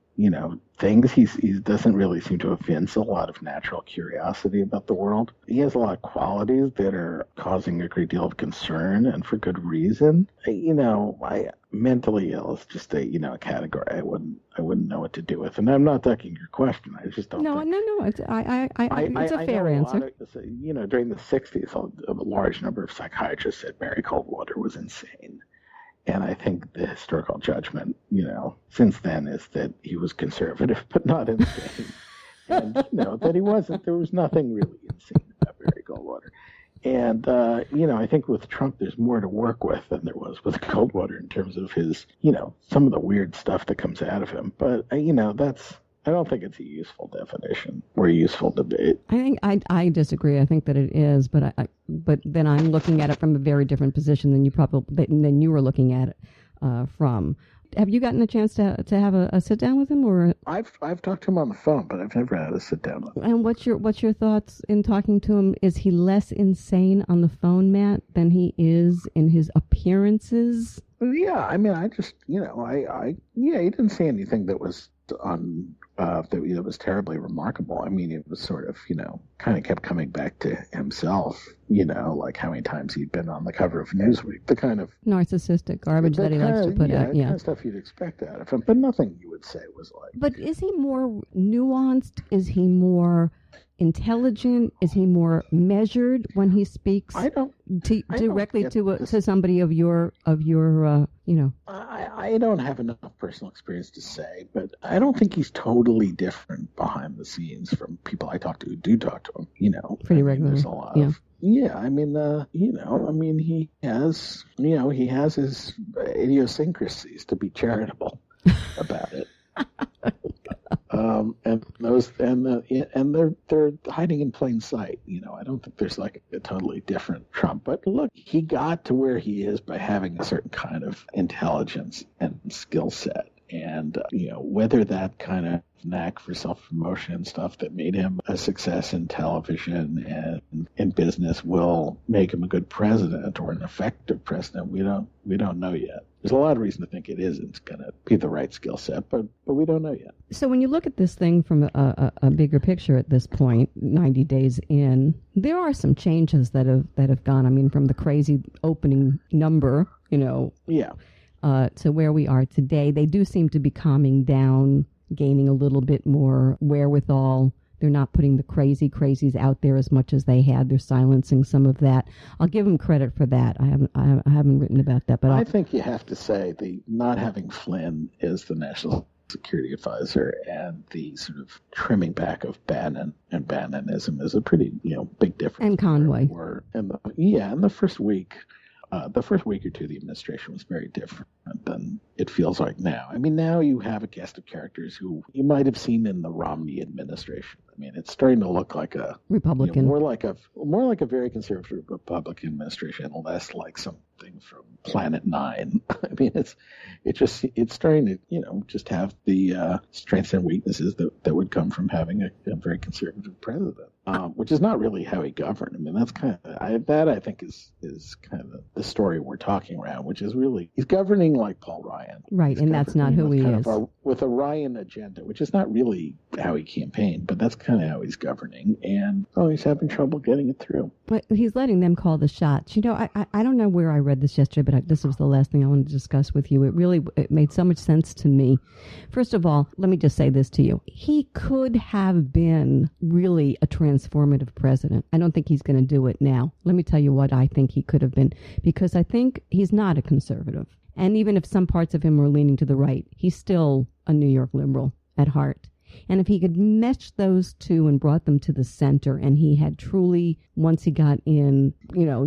things. He doesn't really seem to evince a lot of natural curiosity about the world. He has a lot of qualities that are causing a great deal of concern, and for good reason. Mentally ill is just a category I wouldn't know what to do with. And I'm not ducking your question. I just don't. No. It's a fair answer. During the '60s, a large number of psychiatrists said Barry Goldwater was insane. And I think the historical judgment, since then is that he was conservative, but not insane. And, that he wasn't. There was nothing really insane about Barry Goldwater. And, I think with Trump, there's more to work with than there was with Goldwater in terms of his, some of the weird stuff that comes out of him. But, I don't think it's a useful definition or a useful debate. I think I disagree. I think that it is, but then I'm looking at it from a very different position than you were looking at it from. Have you gotten a chance to have a sit down with him, or? I've talked to him on the phone, but I've never had a sit down with him. And what's your thoughts in talking to him? Is he less insane on the phone, Matt, than he is in his appearances? Yeah, I mean, I just he didn't say anything that was that was terribly remarkable. I mean, it was sort of, kind of kept coming back to himself, like how many times he'd been on the cover of Newsweek, the kind of narcissistic garbage that he likes to put out. Yeah, kind of stuff you'd expect out of him, but nothing you would say was like. But is he more nuanced? Is he more intelligent? Is he more measured when he speaks directly to somebody of your I don't have enough personal experience to say, but I don't think he's totally different behind the scenes from people I talk to who do talk to him. Pretty regularly. There's a lot of. Yeah, I mean, he has his idiosyncrasies, to be charitable about it. They're hiding in plain sight. I don't think there's like a totally different Trump. But look, he got to where he is by having a certain kind of intelligence and skill set. And, whether that kind of knack for self-promotion and stuff that made him a success in television and in business will make him a good president or an effective president, we don't know yet. There's a lot of reason to think it isn't going to be the right skill set, but we don't know yet. So when you look at this thing from a bigger picture at this point, 90 days in, there are some changes that have gone. I mean, from the crazy opening number, to where we are today, they do seem to be calming down, gaining a little bit more wherewithal. They're not putting the crazies out there as much as they had. They're silencing some of that. I'll give them credit for that. I haven't written about that, but I think you have to say the not having Flynn as the national security advisor and the sort of trimming back of Bannon and Bannonism is a pretty big difference. And Conway. In the first week. the first week or two of the administration was very different than it feels like now. I mean, now you have a cast of characters who you might have seen in the Romney administration. I mean, it's starting to look like a Republican, more like a very conservative Republican administration, less like something from Planet Nine. I mean, it's starting to just have the strengths and weaknesses that would come from having a very conservative president, which is not really how he governed. I mean, that's kind of I think is kind of the story we're talking around, which is really he's governing like Paul Ryan, right? And that's not who he is. With a Ryan agenda, which is not really how he campaigned, but that's kind of how he's governing, and he's having trouble getting it through. But he's letting them call the shots. I don't know where I read this yesterday, but this was the last thing I wanted to discuss with you. It made so much sense to me. First of all, let me just say this to you. He could have been really a transformative president. I don't think he's going to do it now. Let me tell you what I think he could have been, because I think he's not a conservative. And even if some parts of him were leaning to the right, he's still a New York liberal at heart. And if he could mesh those two and brought them to the center, and he had truly, once he got in,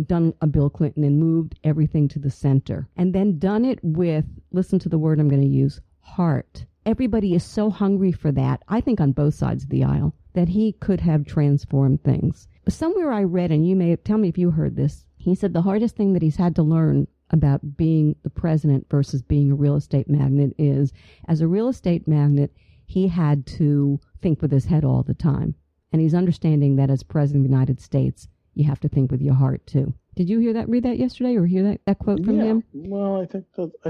done a Bill Clinton and moved everything to the center, and then done it with, listen to the word I'm going to use, heart. Everybody is so hungry for that, I think on both sides of the aisle, that he could have transformed things. Somewhere I read, and you may tell me if you heard this, he said the hardest thing that he's had to learn about being the president versus being a real estate magnate is, as a real estate magnate, he had to think with his head all the time. And he's understanding that as president of the United States, you have to think with your heart too. Did you read that yesterday, or hear that quote from him? Well, I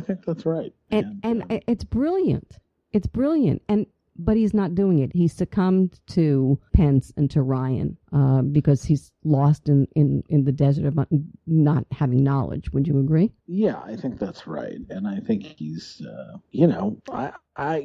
think that's right. And it's brilliant. It's brilliant. But he's not doing it. He's succumbed to Pence and to Ryan because he's lost in the desert of not having knowledge. Would you agree? Yeah, I think that's right. And I think he's, I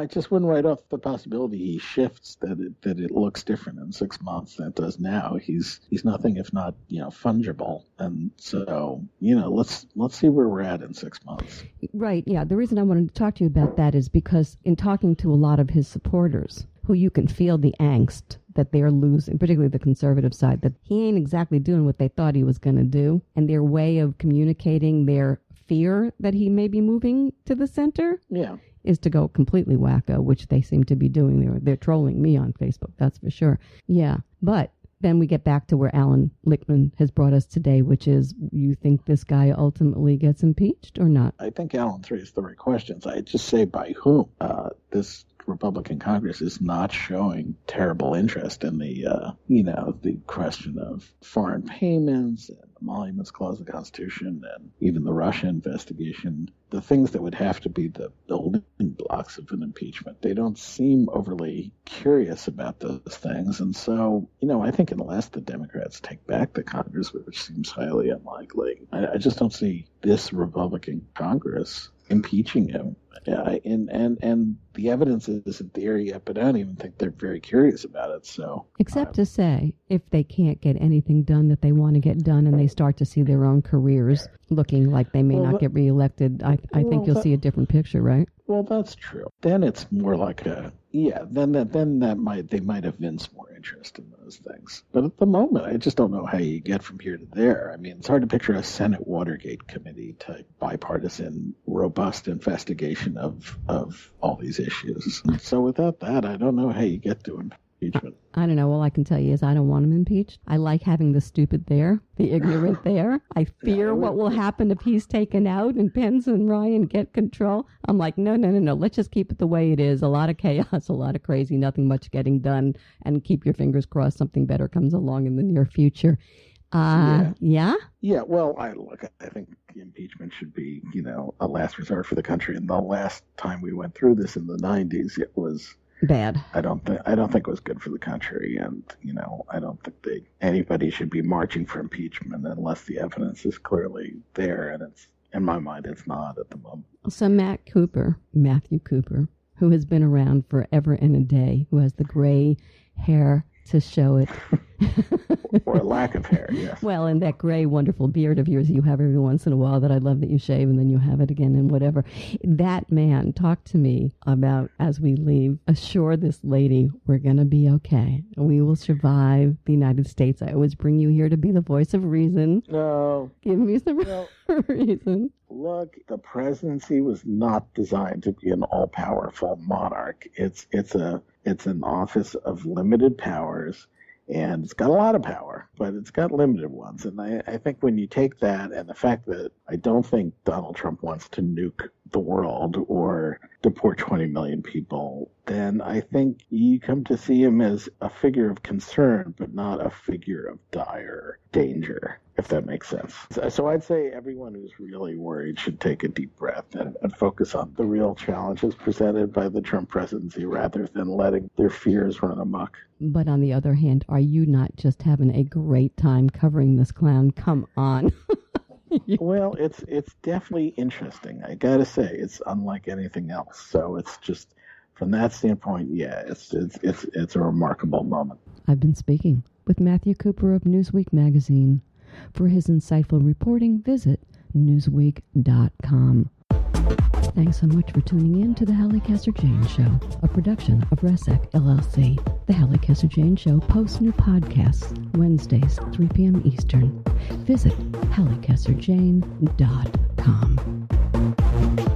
just wouldn't write off the possibility he shifts, that it looks different in 6 months than it does now. He's nothing if not, fungible. And so, let's see where we're at in 6 months. Right. Yeah. The reason I wanted to talk to you about that is because in talking to a lot of his supporters, who you can feel the angst that they're losing, particularly the conservative side, that he ain't exactly doing what they thought he was going to do. And their way of communicating their fear that he may be moving to the center is to go completely wacko, which they seem to be doing. They're trolling me on Facebook, that's for sure. Yeah. But then we get back to where Allan Lichtman has brought us today, which is, you think this guy ultimately gets impeached or not? I think Allan's raised the right questions. I just say by whom. This Republican Congress is not showing terrible interest in the question of foreign payments and the Emoluments Clause of the Constitution and even the Russia investigation, the things that would have to be the building blocks of an impeachment. They don't seem overly curious about those things. And so, I think unless the Democrats take back the Congress, which seems highly unlikely, I just don't see this Republican Congress impeaching him. And the evidence isn't there yet, but I don't even think they're very curious about it. So, except to say, if they can't get anything done that they want to get done, and they start to see their own careers looking like they may not get reelected, I think you'll see a different picture, right? Well, that's true. Then it's more like they might evince more interest in those things. But at the moment, I just don't know how you get from here to there. I mean, it's hard to picture a Senate Watergate committee type bipartisan, robust investigation of all these issues. So without that, I don't know how you get to impeachment. I don't know. All I can tell you is I don't want him impeached. I like having the stupid there, the ignorant there. I fear what will happen if he's taken out and Pence and Ryan get control. I'm like, no. Let's just keep it the way it is. A lot of chaos, a lot of crazy, nothing much getting done. And keep your fingers crossed something better comes along in the near future. Yeah? Yeah, well, I think impeachment should be, a last resort for the country. And the last time we went through this in the 90s, it was bad. I don't think it was good for the country, and I don't think anybody should be marching for impeachment unless the evidence is clearly there, and it's, in my mind, it's not at the moment. So Matthew Cooper, who has been around forever and a day, who has the gray hair to show it. Or a lack of hair, yes. Well, and that gray, wonderful beard of yours you have every once in a while that I love that you shave and then you have it again and whatever. That man talked to me about, as we leave, assure this lady we're going to be okay. We will survive the United States. I always bring you here to be the voice of reason. No. Give me some reason. Look, the presidency was not designed to be an all-powerful monarch. It's an office of limited powers. And it's got a lot of power, but it's got limited ones. And I think when you take that and the fact that I don't think Donald Trump wants to nuke the world or deport 20 million people, then I think you come to see him as a figure of concern, but not a figure of dire danger, if that makes sense. So I'd say everyone who's really worried should take a deep breath and focus on the real challenges presented by the Trump presidency rather than letting their fears run amok. But on the other hand, are you not just having a great time covering this clown? Come on. Well, it's definitely interesting. I gotta say, it's unlike anything else. So it's just, from that standpoint, yeah, it's a remarkable moment. I've been speaking with Matthew Cooper of Newsweek magazine. For his insightful reporting, visit newsweek.com. Thanks so much for tuning in to the Halli Casser-Jayne Show, a production of RESEC LLC. The Halli Casser-Jayne Show posts new podcasts Wednesdays, 3 p.m. Eastern. Visit hallicasserjayne.com.